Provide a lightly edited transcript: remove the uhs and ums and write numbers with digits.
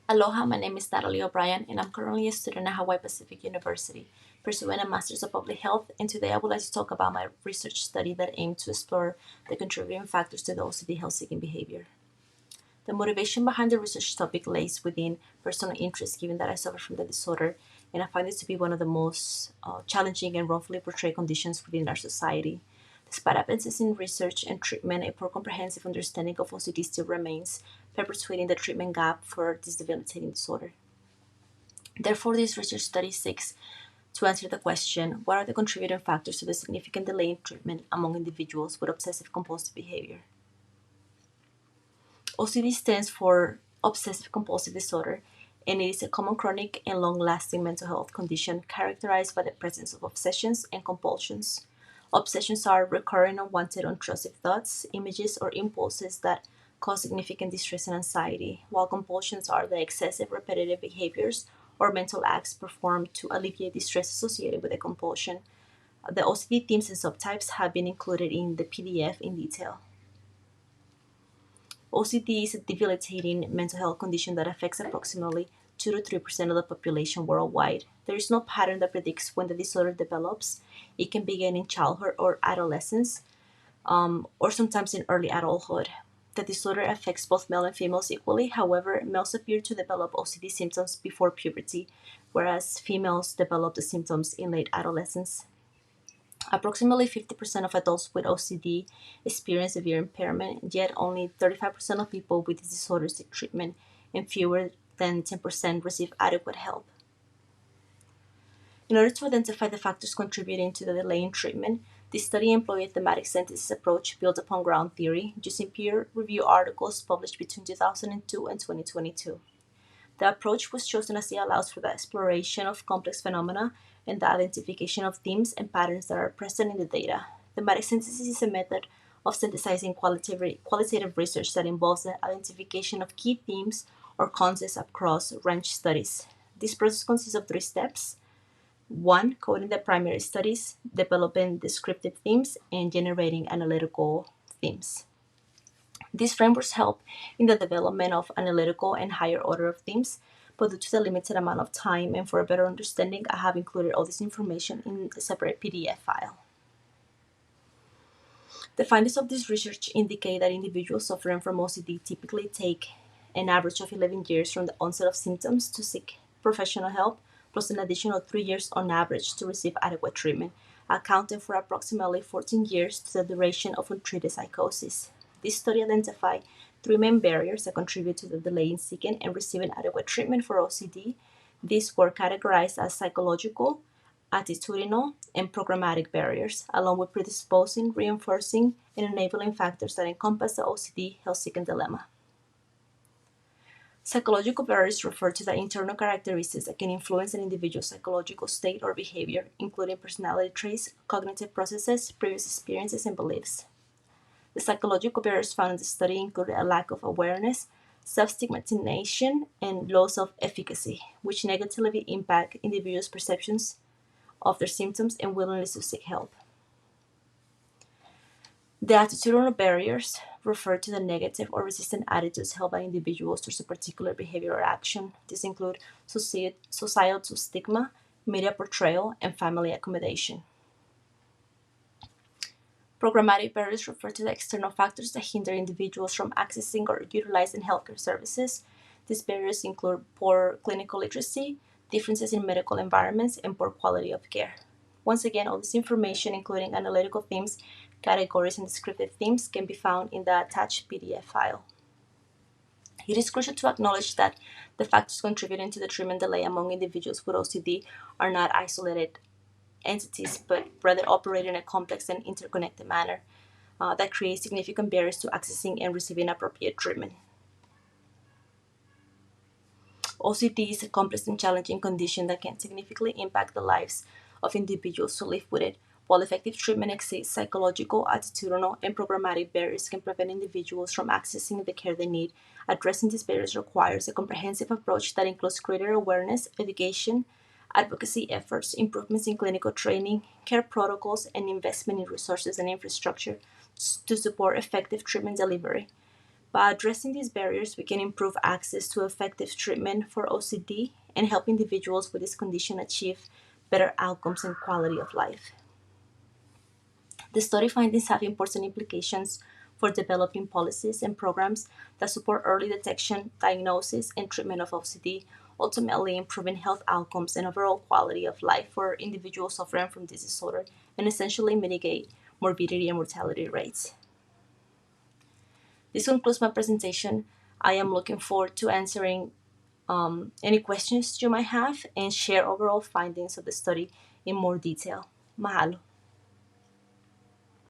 Aloha, my name is Natalie O'Brien, and I'm currently a student at Hawaii Pacific University, pursuing a Master's of Public Health. And today I would like to talk about my research study that aimed to explore the contributing factors to the OCD health-seeking behavior. The motivation behind the research topic lays within personal interest, given that I suffer from the disorder, and I find it to be one of the most challenging and wrongfully portrayed conditions within our society. Despite advances in research and treatment, a poor comprehensive understanding of OCD still remains, perpetuating the treatment gap for this debilitating disorder. Therefore, this research study seeks to answer the question, what are the contributing factors to the significant delay in treatment among individuals with obsessive compulsive behavior? OCD stands for Obsessive Compulsive Disorder, and it is a common chronic and long-lasting mental health condition characterized by the presence of obsessions and compulsions. Obsessions are recurrent, unwanted, intrusive thoughts, images, or impulses that cause significant distress and anxiety, while compulsions are the excessive repetitive behaviors or mental acts performed to alleviate distress associated with a compulsion. The OCD themes and subtypes have been included in the PDF in detail. OCD is a debilitating mental health condition that affects approximately 2 to 3% of the population worldwide. There is no pattern that predicts when the disorder develops. It can begin in childhood or adolescence, or sometimes in early adulthood. The disorder affects both male and females equally. However, males appear to develop OCD symptoms before puberty, whereas females develop the symptoms in late adolescence. Approximately 50% of adults with OCD experience severe impairment, yet only 35% of people with this disorder seek treatment, and fewer than 10% receive adequate help. In order to identify the factors contributing to the delay in treatment, this study employed a thematic synthesis approach built upon ground theory, using peer-reviewed articles published between 2002 and 2022. The approach was chosen as it allows for the exploration of complex phenomena and the identification of themes and patterns that are present in the data. Thematic synthesis is a method of synthesizing qualitative research that involves the identification of key themes or concepts across range studies. This process consists of 3 steps. 1. Coding the primary studies, developing descriptive themes, and generating analytical themes. These frameworks help in the development of analytical and higher order of themes, but due to the limited amount of time and for a better understanding, I have included all this information in a separate PDF file. The findings of this research indicate that individuals suffering from OCD typically take an average of 11 years from the onset of symptoms to seek professional help, plus an additional 3 years on average to receive adequate treatment, accounting for approximately 14 years to the duration of untreated psychosis. This study identified 3 main barriers that contribute to the delay in seeking and receiving adequate treatment for OCD. These were categorized as psychological, attitudinal, and programmatic barriers, along with predisposing, reinforcing, and enabling factors that encompass the OCD health-seeking dilemma. Psychological barriers refer to the internal characteristics that can influence an individual's psychological state or behavior, including personality traits, cognitive processes, previous experiences, and beliefs. The psychological barriers found in the study included a lack of awareness, self-stigmatization, and low self-efficacy, which negatively impact individuals' perceptions of their symptoms and willingness to seek help. The attitudinal barriers refer to the negative or resistant attitudes held by individuals towards a particular behavior or action. These include societal stigma, media portrayal, and family accommodation. Programmatic barriers refer to the external factors that hinder individuals from accessing or utilizing healthcare services. These barriers include poor clinical literacy, differences in medical environments, and poor quality of care. Once again, all this information, including analytical themes, categories, and descriptive themes, can be found in the attached PDF file. It is crucial to acknowledge that the factors contributing to the treatment delay among individuals with OCD are not isolated entities, but rather operate in a complex and interconnected manner that creates significant barriers to accessing and receiving appropriate treatment. OCD is a complex and challenging condition that can significantly impact the lives of individuals who live with it. While effective treatment exists, psychological, attitudinal, and programmatic barriers can prevent individuals from accessing the care they need. Addressing these barriers requires a comprehensive approach that includes greater awareness, education, advocacy efforts, improvements in clinical training, care protocols, and investment in resources and infrastructure to support effective treatment delivery. By addressing these barriers, we can improve access to effective treatment for OCD and help individuals with this condition achieve better outcomes and quality of life. The study findings have important implications for developing policies and programs that support early detection, diagnosis, and treatment of OCD, ultimately improving health outcomes and overall quality of life for individuals suffering from this disorder, and essentially mitigate morbidity and mortality rates. This concludes my presentation. I am looking forward to answering any questions you might have and share overall findings of the study in more detail. Mahalo.